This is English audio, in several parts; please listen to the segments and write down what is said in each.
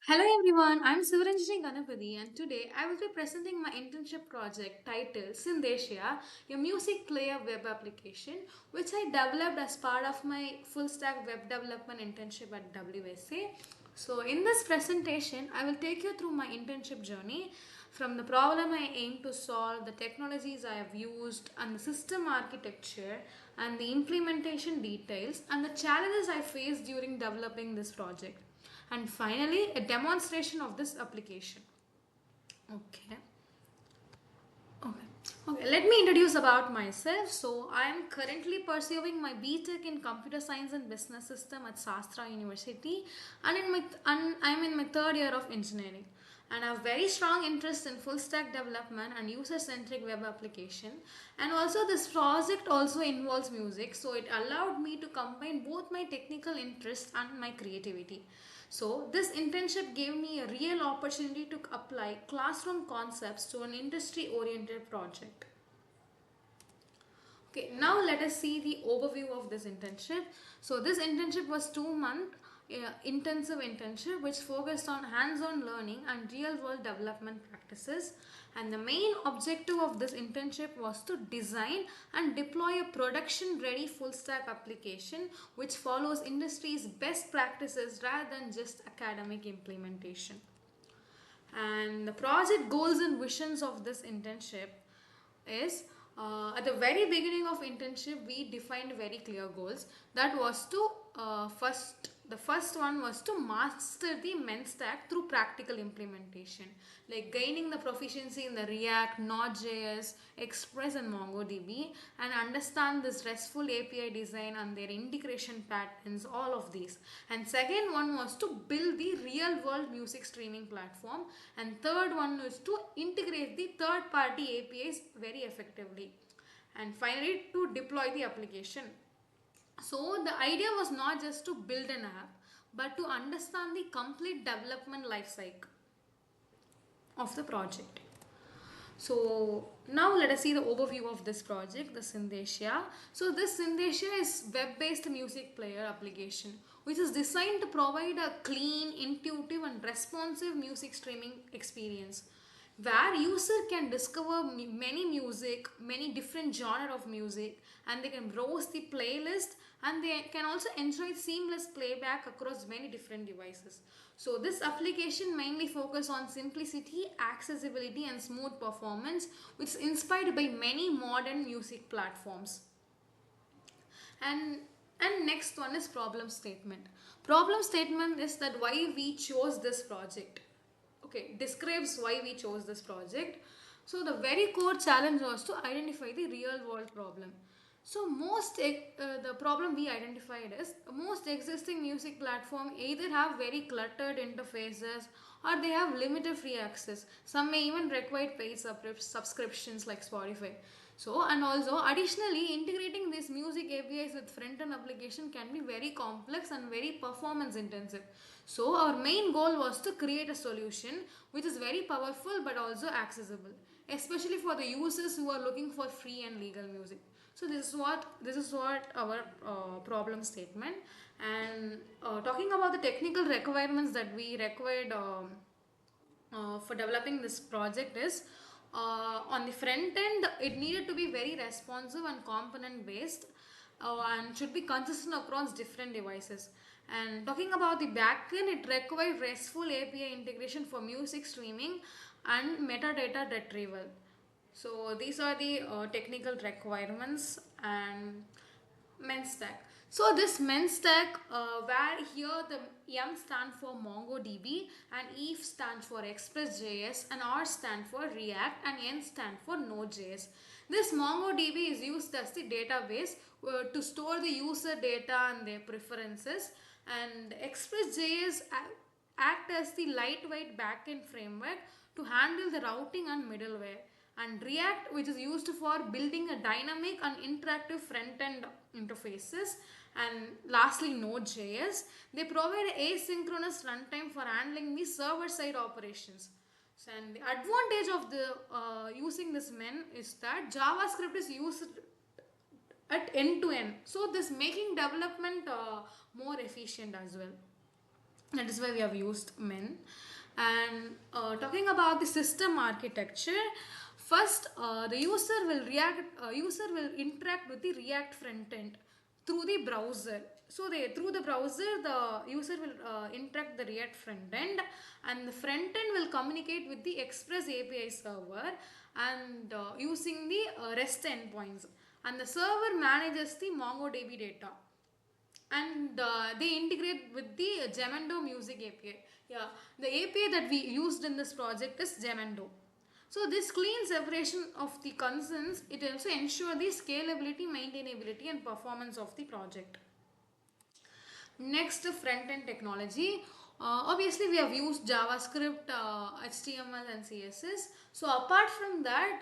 Hello everyone, I'm Sivaranjani Ganapati and today I will be presenting my internship project titled Synthesia, a music player web application which I developed as part of my full stack web development internship at WSA. So in this presentation, I will take you through my internship journey from the problem I aim to solve, the technologies I have used and the system architecture and the implementation details and the challenges I faced during developing this project. And finally, a demonstration of this application. Okay. Okay. Okay. Let me introduce about myself. So, I am currently pursuing my BTech in Computer Science and Business System at Sastra University, and I'm in my third year of engineering. And I have very strong interest in full stack development and user centric web application. And also, this project also involves music, so it allowed me to combine both my technical interest and my creativity. So, this internship gave me a real opportunity to apply classroom concepts to an industry oriented project. Okay, now let us see the overview of this internship. So this internship was 2 month intensive internship which focused on hands-on learning and real-world development practices. And the main objective of this internship was to design and deploy a production-ready full-stack application which follows industry's best practices rather than just academic implementation. And the project goals and visions of this internship is at the very beginning of internship we defined very clear goals. That was to the first one was to master the MERN stack through practical implementation, like gaining the proficiency in the React, Node.js, Express and MongoDB, and understand this RESTful API design and their integration patterns, all of these. And second one was to build the real world music streaming platform, and third one was to integrate the third party APIs very effectively, and finally to deploy the application. So the idea was not just to build an app but to understand the complete development life cycle of the project. So now let us see the overview of this project, the Synthesia. So this Synthesia is web-based music player application which is designed to provide a clean, intuitive and responsive music streaming experience where user can discover many music, many different genre of music, and they can browse the playlist, and they can also enjoy seamless playback across many different devices. So this application mainly focus on simplicity, accessibility and smooth performance, which is inspired by many modern music platforms. And next one is problem statement. Problem statement is that why we chose this project. Okay, describes why we chose this project. So the very core challenge was to identify the real world problem. So the problem we identified is most existing music platform either have very cluttered interfaces or they have limited free access. Some may even require paid subscriptions like Spotify. So, and also additionally integrating these music APIs with front-end application can be very complex and very performance intensive. So our main goal was to create a solution which is very powerful but also accessible, especially for the users who are looking for free and legal music. So this is what our problem statement. And talking about the technical requirements that we required for developing this project is on the front end it needed to be very responsive and component based, and should be consistent across different devices. And talking about the backend, it required RESTful API integration for music streaming and metadata retrieval. So these are the technical requirements. And MERN stack. So this MERN stack, where here the M stand for MongoDB and E stand for Express.js and R stand for React and N stand for Node.js. This MongoDB is used as the database to store the user data and their preferences, and Express.js act as the lightweight backend framework to handle the routing and middleware, and React, which is used for building a dynamic and interactive front-end interfaces, and lastly Node.js. They provide asynchronous runtime for handling the server-side operations. So, and the advantage of the using this MERN is that JavaScript is used at end to end. So this making development more efficient as well. That is why we have used MERN. And talking about the system architecture, first the user will interact with the React front end through the browser. So they through the browser the user will interact the React front end, and the front end will communicate with the Express API server and using the REST endpoints, and the server manages the MongoDB data, and they integrate with the Jamendo music API. Yeah, the API that we used in this project is Jamendo. So this clean separation of the concerns, it also ensure the scalability, maintainability and performance of the project. Next, front end technology. Obviously, we have used JavaScript, HTML, and CSS. So, apart from that,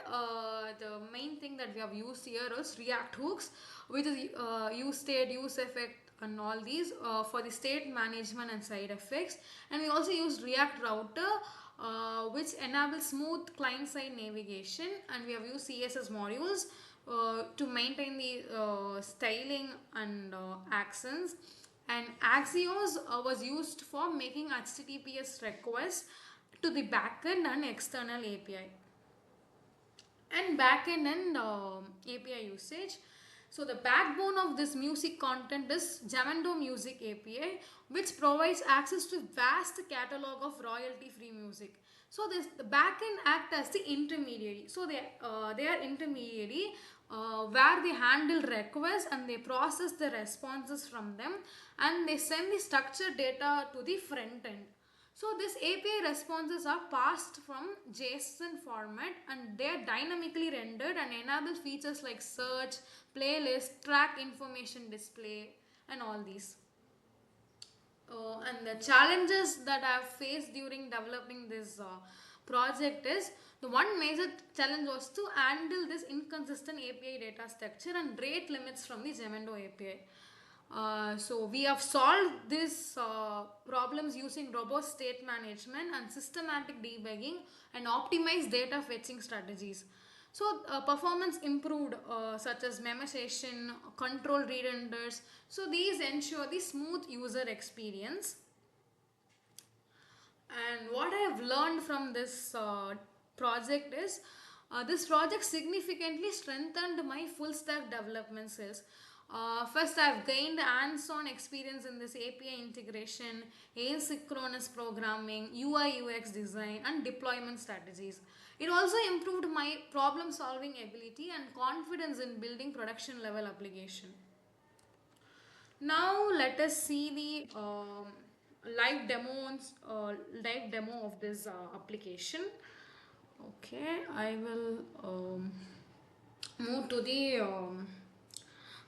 the main thing that we have used here is React hooks, which is use state, use effect, and all these for the state management and side effects. And we also used React router, which enables smooth client side navigation, and we have used CSS modules to maintain the styling and accents, and Axios was used for making HTTPS requests to the backend and external API. And backend and API usage. So the backbone of this music content is Jamendo Music API, which provides access to vast catalog of royalty-free music. So this the backend act as the intermediary. So they are intermediary where they handle requests and they process the responses from them, and they send the structured data to the front end. So this API responses are passed from JSON format, and they are dynamically rendered and enable features like search, playlist, track information display, and all these. And the challenges that I have faced during developing this project is, the one major challenge was to handle this inconsistent API data structure and rate limits from the Jamendo API. So we have solved these problems using robust state management and systematic debugging and optimized data fetching strategies. So performance improved, such as memoization, control redunders. So these ensure the smooth user experience. And what I have learned from this project is, this project significantly strengthened my full stack development skills. First, I've gained hands-on experience in this API integration, asynchronous programming, UI UX design, and deployment strategies. It also improved my problem-solving ability and confidence in building production-level application. Now let us see the live demo of this application. Okay, I will move to the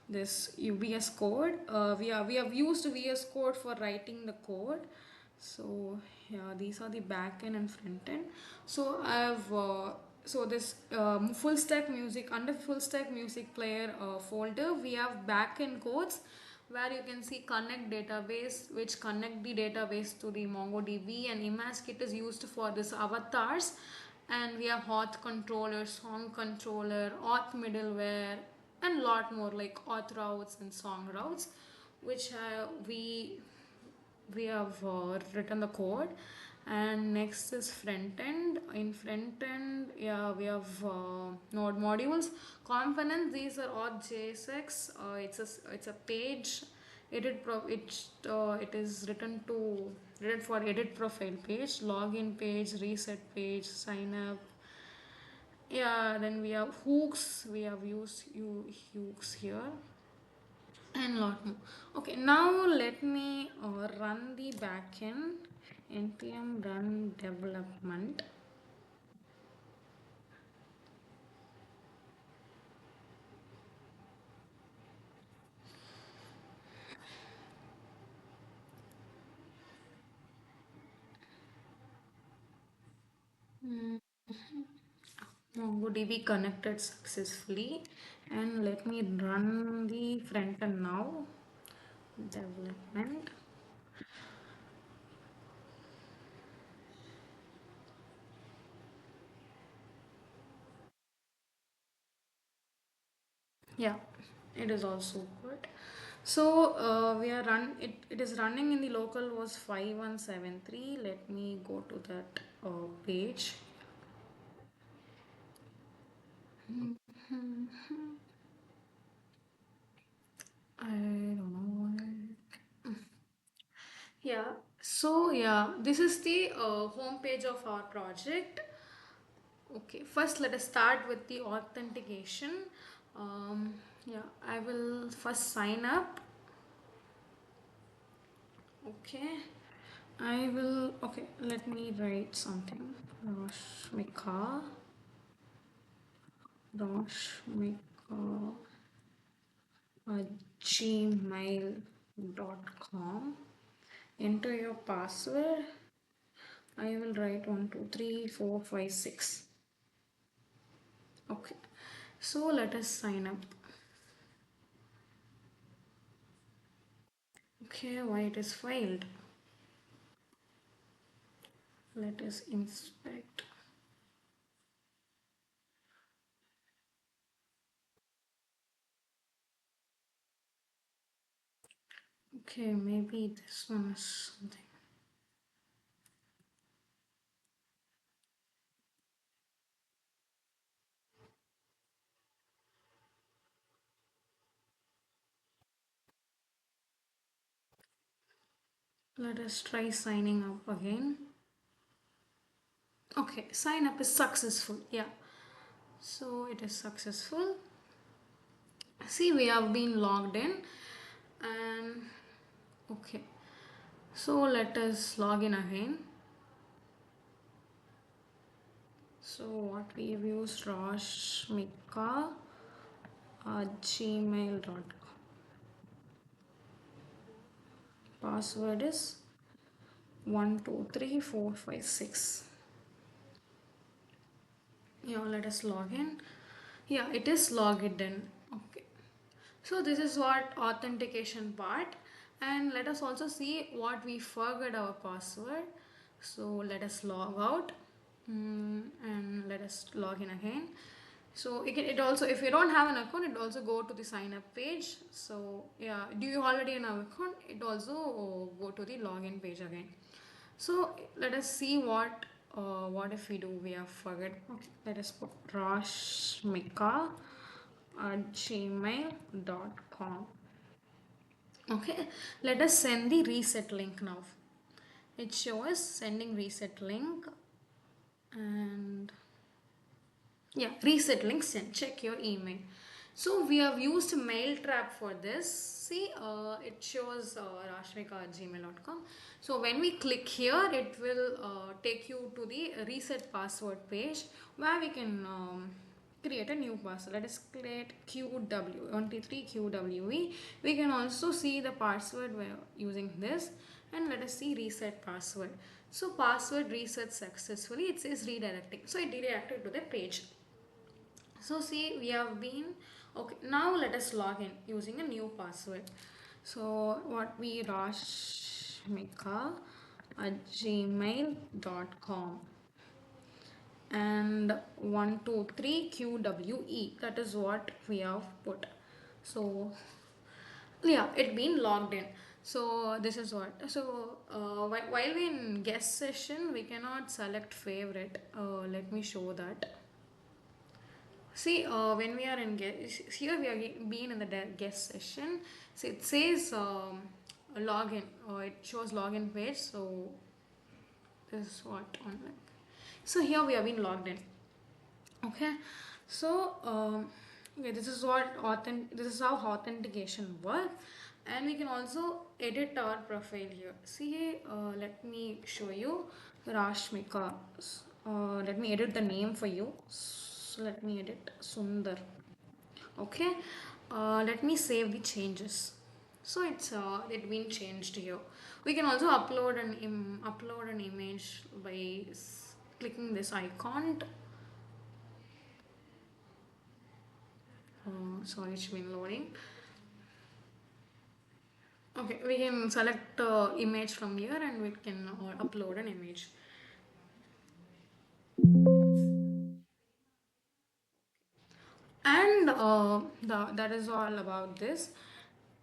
this VS Code. We have used VS Code for writing the code. So yeah, these are the back end and front end. So I've so this full stack music, under full stack music player folder, we have back end codes where you can see connect database, which connect the database to the MongoDB, and image kit is used for this avatars, and we have auth controller, song controller, auth middleware, and lot more like auth routes and song routes, which we have written the code. And next is front end. In front end, yeah, we have node modules, components. These are all JSX. It's a page edit pro it is written for edit profile page, login page, reset page, sign up. Yeah, then we have hooks. We have used hooks here and lot more. Okay, now let me run the backend npm run development. MongoDB connected successfully, and let me run the front end now. Development. Yeah, it is also good. So we are run it is running in the local was 5173. Let me go to that page. I don't know. Yeah, so yeah, this is the home page of our project. Okay, first let us start with the authentication. Yeah, I will first sign up. Okay, I will. Okay, let me write something. Roshmika, Roshmika at gmail.com. Enter your password. I will write 1 2 3 4 5 6. Okay, so let us sign up. Okay, why it is failed? Let us inspect. Okay, maybe this one is something. Let us try signing up again. Okay, sign up is successful. Yeah, so it is successful. See, we have been logged in, and okay, so let us log in again. So what we have used Rashmika at gmail.com. Password is 1 2 3 4 5 6. Yeah, let us log in. Yeah, it is logged in. Okay, so this is what authentication part, and let us also see what we forgot our password. So let us log out. And let us log in again. So it also, if you don't have an account, it also go to the sign up page. So yeah, do you already have an account? It also go to the login page again. So let us see what if we do we have forget. Okay, let us put Rashmika at gmail.com. Okay, let us send the reset link now. It shows sending reset link, and yeah, reset link sent. Check your email. So we have used mail trap for this. See, it shows rashmika at gmail.com. So when we click here, it will take you to the reset password page where we can create a new password. Let us create QW23QWE. We can also see the password we're using this, and let us see reset password. So password reset successfully. It says redirecting. So it redirected to the page. So see, we have been okay. Now let us log in using a new password. So what we Rashmika at gmail.com and 1 2 3 QWE. That is what we have put. So yeah, it been logged in. So this is what. So while we in guest session, we cannot select favorite. Let me show that. See, when we are in guest, here we are being in the guest session. So it says login. It shows login page. So this is what online. So here we have been logged in. Okay. So okay, this is what this is how authentication works, and we can also edit our profile here. See, let me show you Rashmika. Let me edit the name for you. So let me edit Sundar. Okay, let me save the changes. So it been changed here. We can also upload an image by clicking this icon. Sorry, it's been loading. Okay, we can select image from here, and we can upload an image. And that is all about this.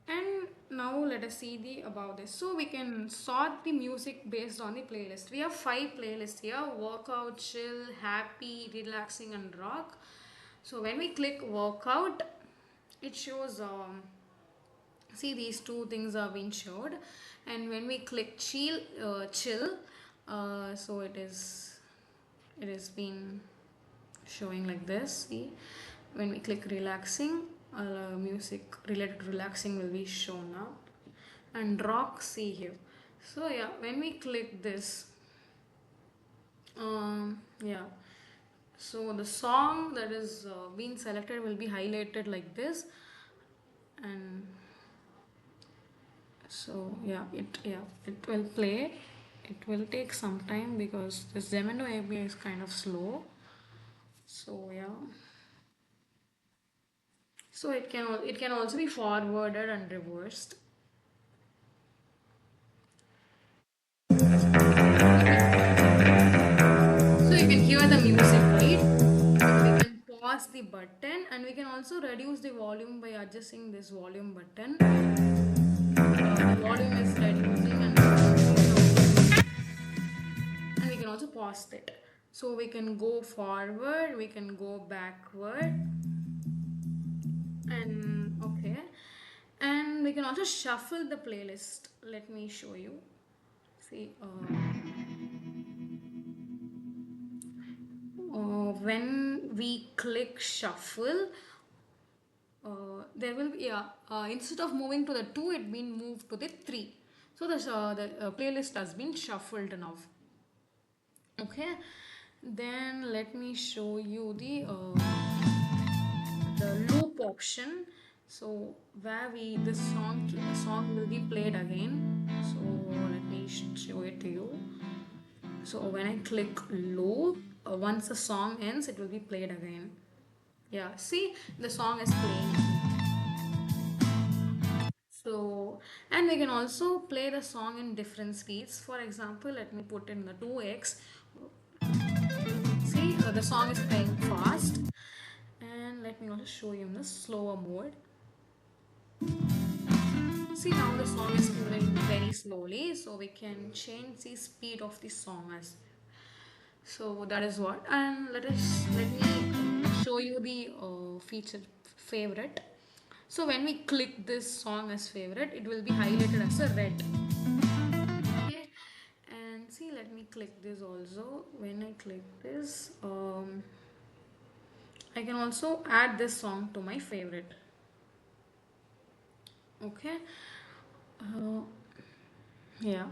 And now let us see the about this. So we can sort the music based on the playlist. We have five playlists here: workout, chill, happy, relaxing, and rock. So when we click workout, it shows see these two things are being showed, and when we click chill, so it is being showing like this. See, when we click relaxing, music related to relaxing will be shown up, and rock, see here. So yeah, when we click this, yeah, so the song that is being selected will be highlighted like this, and so it will play. It will take some time because this Jamendo API is kind of slow. So yeah, so it can also be forwarded and reversed. So you can hear the music, right? We can pause the button, and we can also reduce the volume by adjusting this volume button. The volume is reducing, and we can also pause it. So we can go forward, we can go backward, and okay, and we can also shuffle the playlist. Let me show you. See, when we click shuffle, there will be, yeah, instead of moving to the 2, it been moved to the 3. So the playlist has been shuffled now. Okay, then let me show you the loop option. So where we this song will be played again. So let me show it to you. So when I click loop, once the song ends, it will be played again. Yeah, see, the song is playing. So, and we can also play the song in different speeds. For example, let me put in the 2x. See, the song is playing fast. And let me also show you in the slower mode. See, now the song is moving very slowly, so we can change the speed of the song as. So that is what. And let me show you the feature favorite. So when we click this song as favorite, it will be highlighted as a red. Okay, and see, let me click this also. When I click this, I can also add this song to my favorite. Okay, uh, yeah.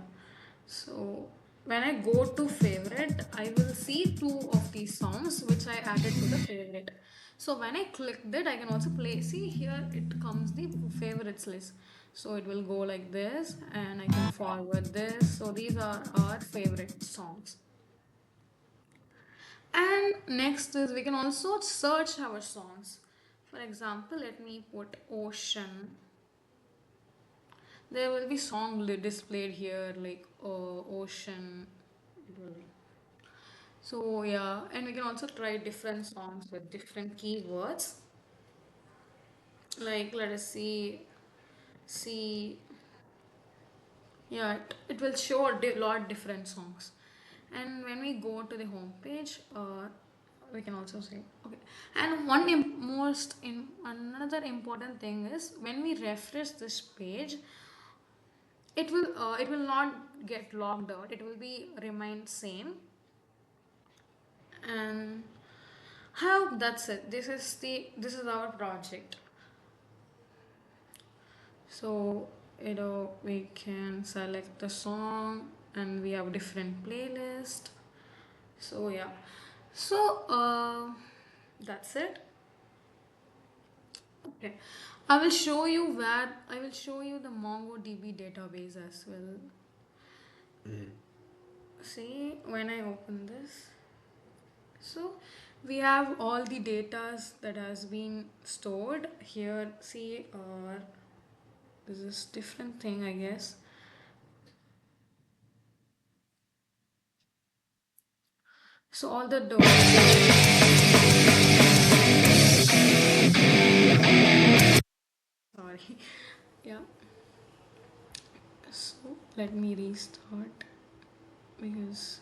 So when I go to favorite, I will see two of these songs which I added to the favorite. So when I click that, I can also play. See here, it comes the favorites list. So it will go like this, and I can forward this. So these are our favorite songs. And next is we can also search our songs. For example, let me put ocean. There will be displayed here like ocean. It will be. So yeah, and we can also try different songs with different keywords. Like let us see, yeah, it will show a lot different songs. And when we go to the home page, we can also say okay. And another important thing is when we refresh this page, it will not get logged out. It will be remain same. And how that's it. This is our project. So we can select the song, and we have different playlist. So yeah, so that's it. Okay, I will show you the MongoDB database as well. See, when I open this, so we have all the datas that has been stored here. See, this is different thing, I guess. So all the sorry. Yeah, so let me restart because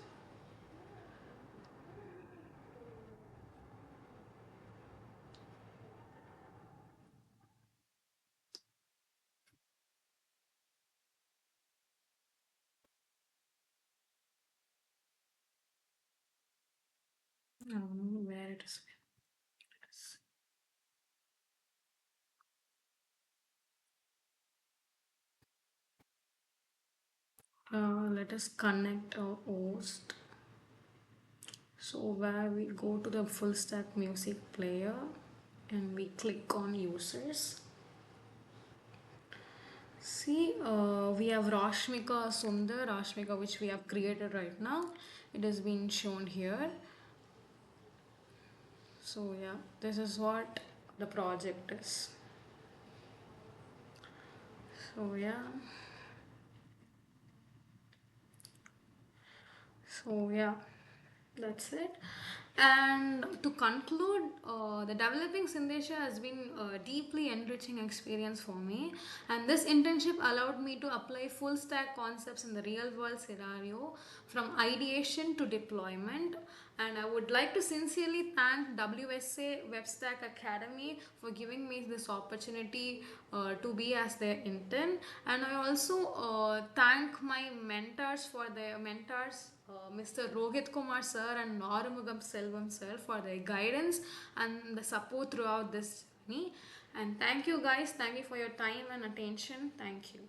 I don't know where it is. Let us connect our host. So where we go to the full stack music player and we click on users. See, we have Rashmika Sundar, Rashmika which we have created right now. It has been shown here. So yeah, this is what the project is. So yeah, so yeah, that's it. And to conclude, the developing Synthesia has been a deeply enriching experience for me, and this internship allowed me to apply full stack concepts in the real world scenario from ideation to deployment. And I would like to sincerely thank WSA Webstack Academy for giving me this opportunity to be as their intern. And I also thank my mentors for their mentors, Mr. Rohit Kumar sir and Narumugam Selvam sir for their guidance and the support throughout this journey. And thank you guys. Thank you for your time and attention. Thank you.